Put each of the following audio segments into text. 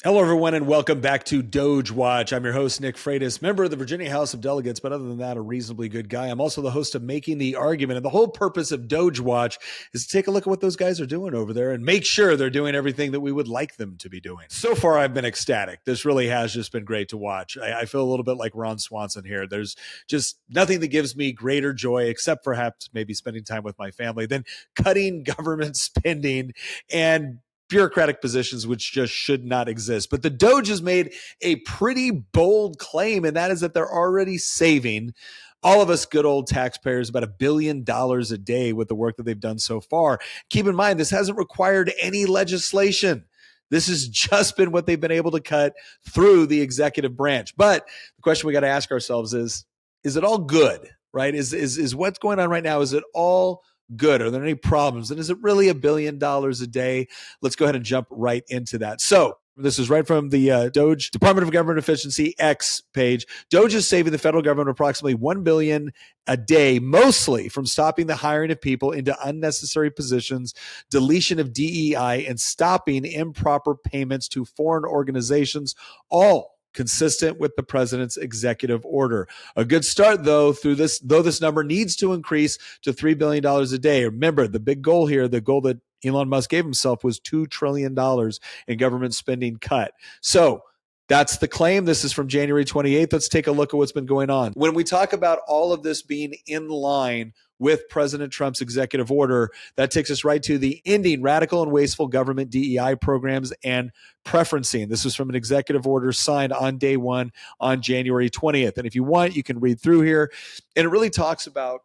Hello, everyone, and welcome back to Doge Watch. I'm your host, Nick Freitas, member of the Virginia House of Delegates, but other than that, a reasonably good guy. I'm also the host of Making the Argument, and the whole purpose of Doge Watch is to take a look at what those guys are doing over there and make sure they're doing everything that we would like them to be doing. So far, I've been ecstatic. This really has just been great to watch. I feel a little bit like Ron Swanson here. There's just nothing that gives me greater joy, except perhaps maybe spending time with my family, than cutting government spending and bureaucratic positions which just should not exist. But the Doge has made a pretty bold claim, and that is that they're already saving all of us good old taxpayers about $1 billion a day with the work that they've done so far. Keep in mind, this hasn't required any legislation. This has just been what they've been able to cut through the executive branch. But the question we got to ask ourselves is it all good, right? Is what's going on right now, is it all good? Are there any problems? And is it really $1 billion a day? Let's go ahead and jump right into that. So this is right from the Doge Department of Government Efficiency X page. Doge is saving the federal government approximately $1 billion a day, mostly from stopping the hiring of people into unnecessary positions, deletion of DEI, and stopping improper payments to foreign organizations, all consistent with the president's executive order. A good start, though, though this number needs to increase to $3 billion a day. Remember, the big goal here, the goal that Elon Musk gave himself, was $2 trillion in government spending cut. So that's the claim. This is from January 28th. Let's take a look at what's been going on. When we talk about all of this being in line with President Trump's executive order, that takes us right to the ending radical and wasteful government DEI programs and preferencing. This is from an executive order signed on day one on January 20th. And if you want, you can read through here. And it really talks about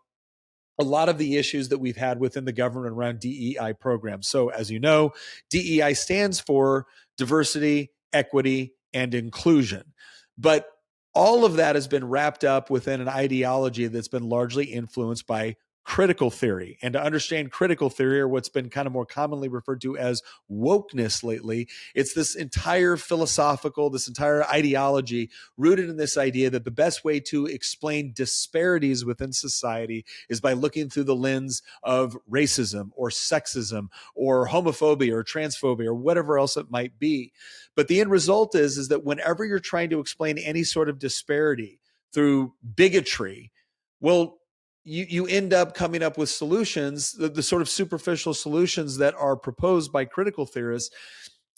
a lot of the issues that we've had within the government around DEI programs. So as you know, DEI stands for diversity, equity, and inclusion. But all of that has been wrapped up within an ideology that's been largely influenced by critical theory. And to understand critical theory, or what's been kind of more commonly referred to as wokeness lately, it's this entire philosophical, this entire ideology rooted in this idea that the best way to explain disparities within society is by looking through the lens of racism or sexism or homophobia or transphobia or whatever else it might be. But the end result is that whenever you're trying to explain any sort of disparity through bigotry, well, you end up coming up with solutions, the sort of superficial solutions that are proposed by critical theorists,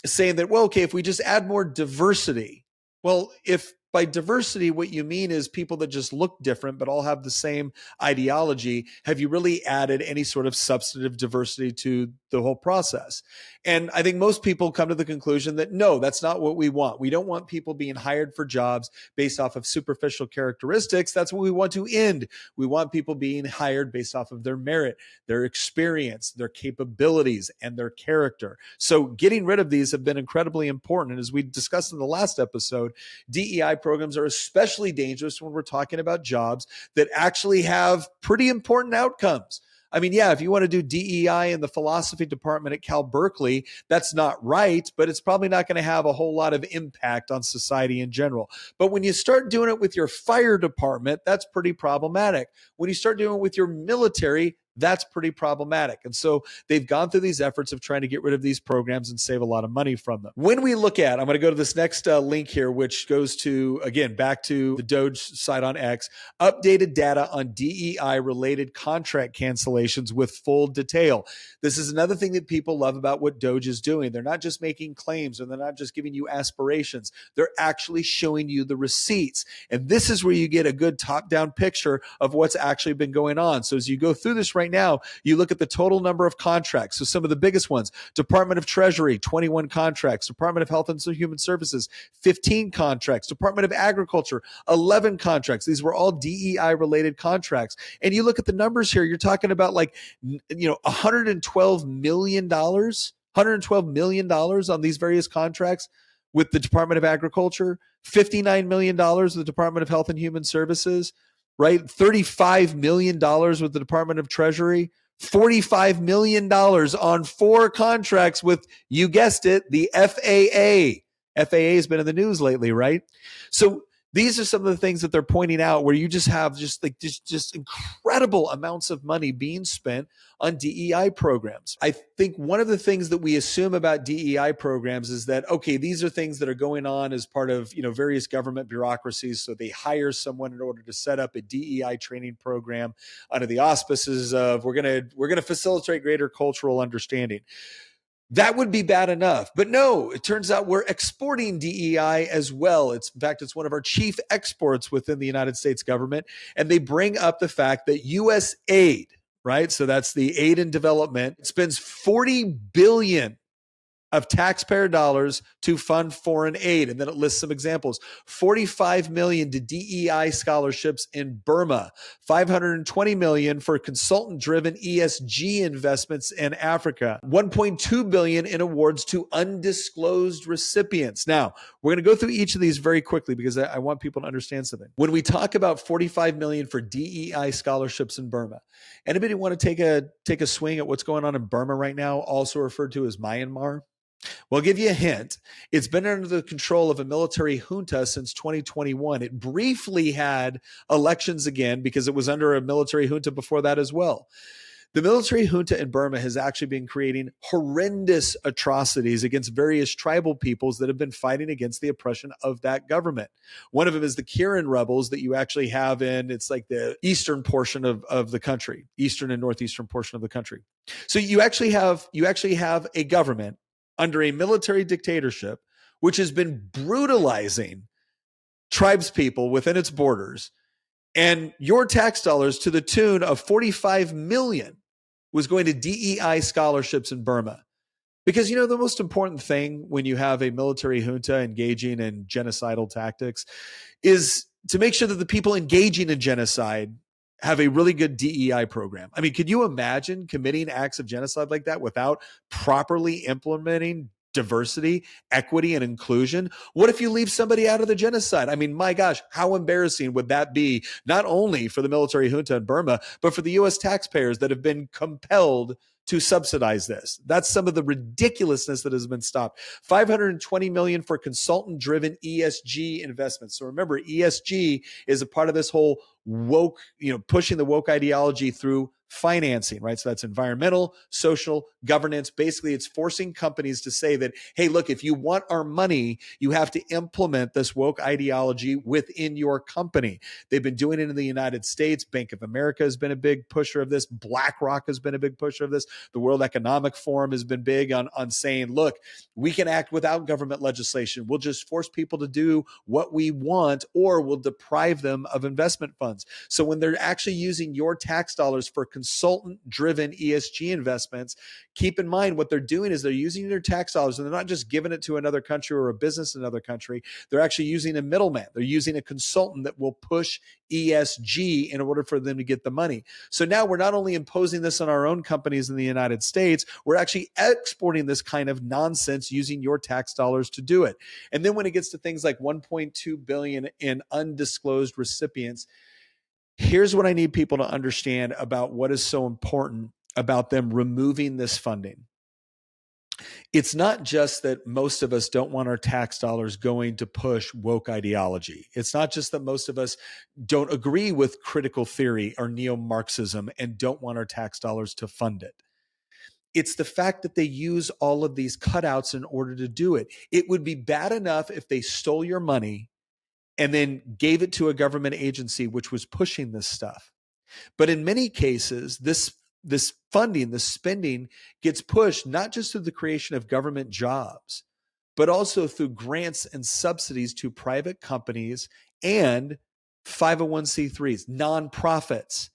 saying that, well, okay, if we just add more diversity, well, if by diversity, what you mean is people that just look different, but all have the same ideology, have you really added any sort of substantive diversity to the whole process? And I think most people come to the conclusion that no, that's not what we want. We don't want people being hired for jobs based off of superficial characteristics. That's what we want to end. We want people being hired based off of their merit, their experience, their capabilities, and their character. So getting rid of these have been incredibly important. And as we discussed in the last episode, DEI programs are especially dangerous when we're talking about jobs that actually have pretty important outcomes. I mean, yeah, if you want to do DEI in the philosophy department at Cal Berkeley, that's not right, but it's probably not going to have a whole lot of impact on society in general. But when you start doing it with your fire department, that's pretty problematic. When you start doing it with your military, that's pretty problematic. And so they've gone through these efforts of trying to get rid of these programs and save a lot of money from them. When we look at, I'm going to go to this next link here, which goes to, again, back to the Doge site on X, updated data on DEI related contract cancellations with full detail. This is another thing that people love about what Doge is doing. They're not just making claims, and they're not just giving you aspirations. They're actually showing you the receipts. And this is where you get a good top-down picture of what's actually been going on. So as you go through this right now, you look at the total number of contracts. So some of the biggest ones: Department of Treasury, 21 contracts; Department of Health and Human Services, 15 contracts; Department of Agriculture, 11 contracts. These were all DEI related contracts. And you look at the numbers here, you're talking about $112 million, $112 million on these various contracts with the Department of Agriculture, $59 million with the Department of Health and Human Services, right? $35 million with the Department of Treasury, $45 million on 4 contracts with, you guessed it, the FAA. FAA has been in the news lately, right? So These are some of the things that they're pointing out where you just have just incredible amounts of money being spent on DEI programs. I think one of the things that we assume about DEI programs is that, okay, these are things that are going on as part of, various government bureaucracies. So they hire someone in order to set up a DEI training program under the auspices of we're going to facilitate greater cultural understanding. That would be bad enough. But no, it turns out we're exporting DEI as well. In fact, it's one of our chief exports within the United States government. And they bring up the fact that U.S. aid, right? So that's the aid and development, spends $40 billion of taxpayer dollars to fund foreign aid. And then it lists some examples. $45 million to DEI scholarships in Burma, $520 million for consultant-driven ESG investments in Africa, $1.2 billion in awards to undisclosed recipients. Now, we're going to go through each of these very quickly because I want people to understand something. When we talk about $45 million for DEI scholarships in Burma, anybody want to take a swing at what's going on in Burma right now, also referred to as Myanmar? Well, I'll give you a hint. It's been under the control of a military junta since 2021. It briefly had elections again because it was under a military junta before that as well. The military junta in Burma has actually been creating horrendous atrocities against various tribal peoples that have been fighting against the oppression of that government. One of them is the Karen rebels that you actually have it's like the eastern portion of the country, eastern and northeastern portion of the country. So you actually have a government under a military dictatorship, which has been brutalizing tribes people within its borders, and your tax dollars to the tune of $45 million was going to DEI scholarships in Burma. Because, the most important thing when you have a military junta engaging in genocidal tactics is to make sure that the people engaging in genocide have a really good DEI program. I mean, could you imagine committing acts of genocide like that without properly implementing diversity, equity, and inclusion? What if you leave somebody out of the genocide? I mean, my gosh, how embarrassing would that be, not only for the military junta in Burma, but for the U.S. taxpayers that have been compelled to subsidize this? That's some of the ridiculousness that has been stopped. $520 million for consultant-driven ESG investments. So remember, ESG is a part of this whole woke, pushing the woke ideology through financing, right? So that's environmental, social, governance. Basically, it's forcing companies to say that, hey, look, if you want our money, you have to implement this woke ideology within your company. They've been doing it in the United States. Bank of America has been a big pusher of this. BlackRock has been a big pusher of this. The World Economic Forum has been big on saying, look, we can act without government legislation. We'll just force people to do what we want, or we'll deprive them of investment funds. So when they're actually using your tax dollars for consultant-driven ESG investments, keep in mind what they're doing is they're using their tax dollars, and they're not just giving it to another country or a business in another country. They're actually using a middleman. They're using a consultant that will push ESG in order for them to get the money. So now we're not only imposing this on our own companies in the United States, we're actually exporting this kind of nonsense using your tax dollars to do it. And then when it gets to things like $1.2 billion in undisclosed recipients, here's what I need people to understand about what is so important about them removing this funding. It's not just that most of us don't want our tax dollars going to push woke ideology. It's not just that most of us don't agree with critical theory or neo-Marxism and don't want our tax dollars to fund it. It's the fact that they use all of these cutouts in order to do it. It would be bad enough if they stole your money and then gave it to a government agency which was pushing this stuff. But in many cases, this funding, this spending gets pushed not just through the creation of government jobs, but also through grants and subsidies to private companies and 501c3s, nonprofits.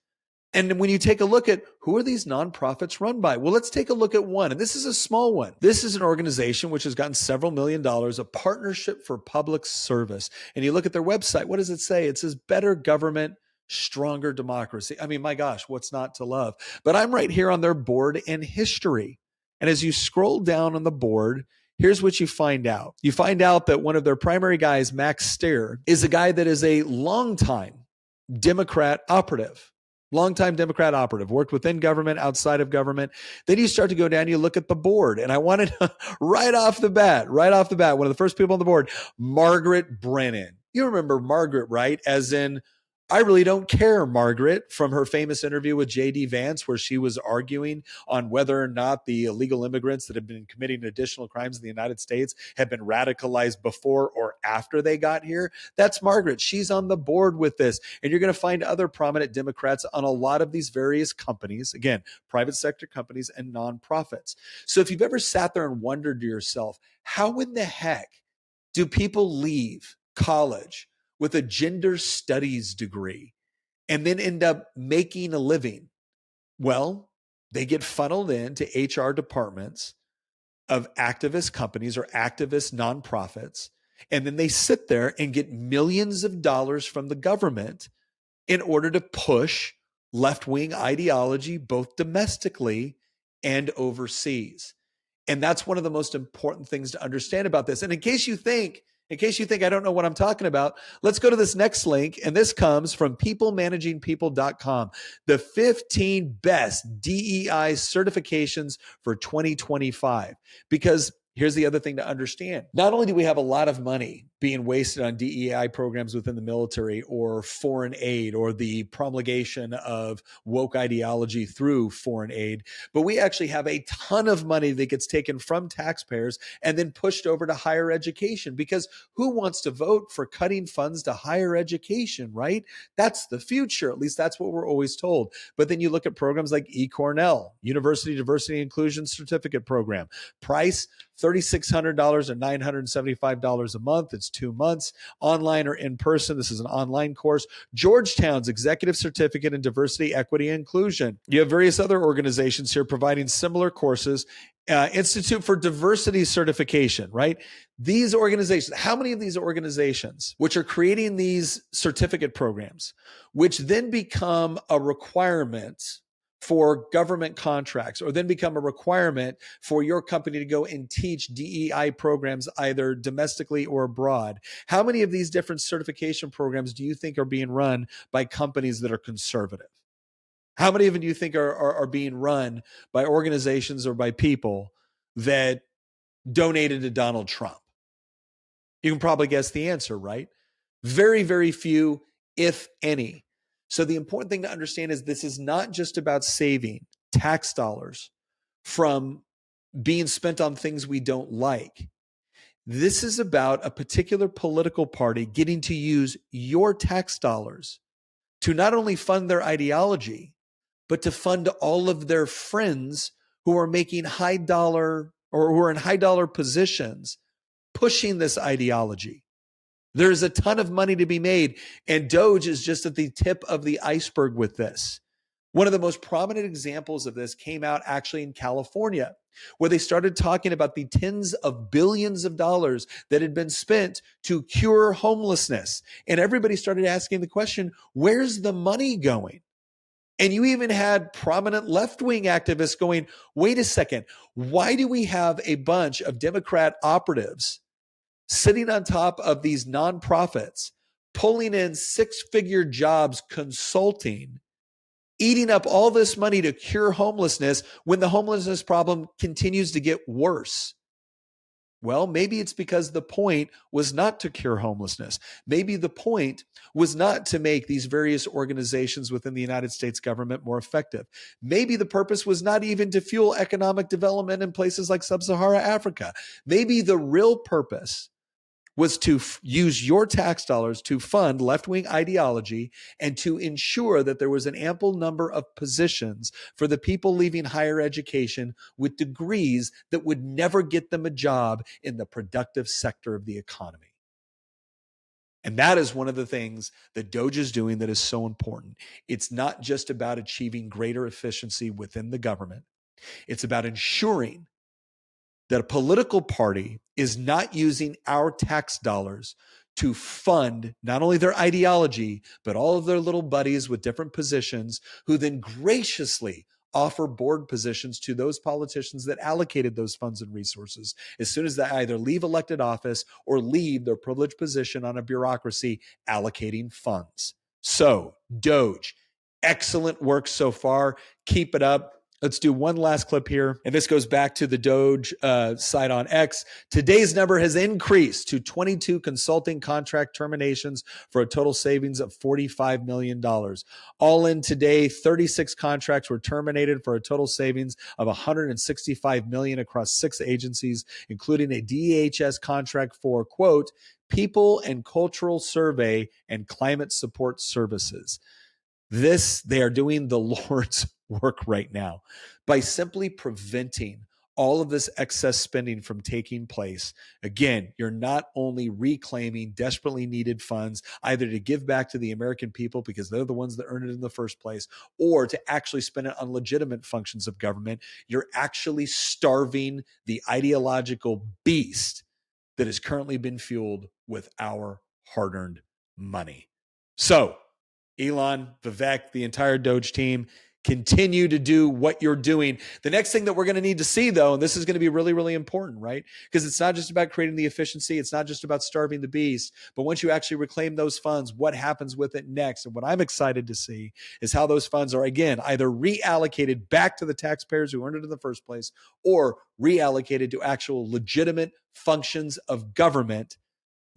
And when you take a look at who are these nonprofits run by? Well, let's take a look at one. And this is a small one. This is an organization which has gotten several $1 million, a partnership for public service. And you look at their website, what does it say? It says better government, stronger democracy. I mean, my gosh, what's not to love? But I'm right here on their board and history. And as you scroll down on the board, here's what you find out. You find out that one of their primary guys, Max Stier, is a guy that is a longtime Democrat operative. Longtime Democrat operative, worked within government, outside of government. Then you start to go down, you look at the board. And I wanted right off the bat, one of the first people on the board, Margaret Brennan. You remember Margaret, right? As in, I really don't care, Margaret, from her famous interview with J.D. Vance, where she was arguing on whether or not the illegal immigrants that have been committing additional crimes in the United States have been radicalized before or after they got here. That's Margaret. She's on the board with this. And you're going to find other prominent Democrats on a lot of these various companies, again, private sector companies and nonprofits. So if you've ever sat there and wondered to yourself, how in the heck do people leave college with a gender studies degree and then end up making a living? Well, they get funneled into HR departments of activist companies or activist nonprofits, and then they sit there and get millions of dollars from the government in order to push left-wing ideology, both domestically and overseas. And that's one of the most important things to understand about this. And in case you think I don't know what I'm talking about, let's go to this next link. And this comes from peoplemanagingpeople.com, the 15 best DEI certifications for 2025. Because here's the other thing to understand. Not only do we have a lot of money being wasted on DEI programs within the military or foreign aid or the promulgation of woke ideology through foreign aid, but we actually have a ton of money that gets taken from taxpayers and then pushed over to higher education, because who wants to vote for cutting funds to higher education, right? That's the future. At least that's what we're always told. But then you look at programs like eCornell, University Diversity Inclusion Certificate Program, price $3,600 or $975 a month. It's 2 months, online or in person. This is an online course. Georgetown's Executive Certificate in Diversity, Equity, and Inclusion. You have various other organizations here providing similar courses. Institute for Diversity Certification, right? These organizations, how many of these organizations, which are creating these certificate programs, which then become a requirement for government contracts, or then become a requirement for your company to go and teach DEI programs either domestically or abroad? How many of these different certification programs do you think are being run by companies that are conservative? How many of them do you think are being run by organizations or by people that donated to Donald Trump? You can probably guess the answer, right? Very, very few, if any. So the important thing to understand is this is not just about saving tax dollars from being spent on things we don't like. This is about a particular political party getting to use your tax dollars to not only fund their ideology, but to fund all of their friends who are making high dollar or who are in high dollar positions pushing this ideology. There's a ton of money to be made, and Doge is just at the tip of the iceberg with this. One of the most prominent examples of this came out actually in California, where they started talking about the tens of billions of dollars that had been spent to cure homelessness. And everybody started asking the question, where's the money going? And you even had prominent left-wing activists going, wait a second, why do we have a bunch of Democrat operatives sitting on top of these nonprofits, pulling in six-figure jobs consulting, eating up all this money to cure homelessness when the homelessness problem continues to get worse? Well, maybe it's because the point was not to cure homelessness. Maybe the point was not to make these various organizations within the United States government more effective. Maybe the purpose was not even to fuel economic development in places like sub-Saharan Africa. Maybe the real purpose was to use your tax dollars to fund left-wing ideology and to ensure that there was an ample number of positions for the people leaving higher education with degrees that would never get them a job in the productive sector of the economy. And that is one of the things that Doge is doing that is so important. It's not just about achieving greater efficiency within the government. It's about ensuring that a political party is not using our tax dollars to fund not only their ideology, but all of their little buddies with different positions who then graciously offer board positions to those politicians that allocated those funds and resources as soon as they either leave elected office or leave their privileged position on a bureaucracy allocating funds. So, Doge, excellent work so far. Keep it up. Let's do one last clip here. And this goes back to the Doge site on X. Today's number has increased to 22 consulting contract terminations for a total savings of $45 million. All in today, 36 contracts were terminated for a total savings of $165 million across 6 agencies, including a DHS contract for, quote, people and cultural survey and climate support services. They are doing the Lord's work right now by simply preventing all of this excess spending from taking place. Again, you're not only reclaiming desperately needed funds, either to give back to the American people because they're the ones that earned it in the first place, or to actually spend it on legitimate functions of government. You're actually starving the ideological beast that has currently been fueled with our hard-earned money. So, Elon, Vivek, the entire Doge team, continue to do what you're doing. The next thing that we're going to need to see, though, and this is going to be really, really important, right? Because it's not just about creating the efficiency. It's not just about starving the beast. But once you actually reclaim those funds, what happens with it next? And what I'm excited to see is how those funds are, again, either reallocated back to the taxpayers who earned it in the first place, or reallocated to actual legitimate functions of government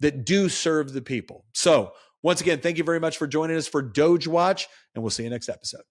that do serve the people. So once again, thank you very much for joining us for Doge Watch, and we'll see you next episode.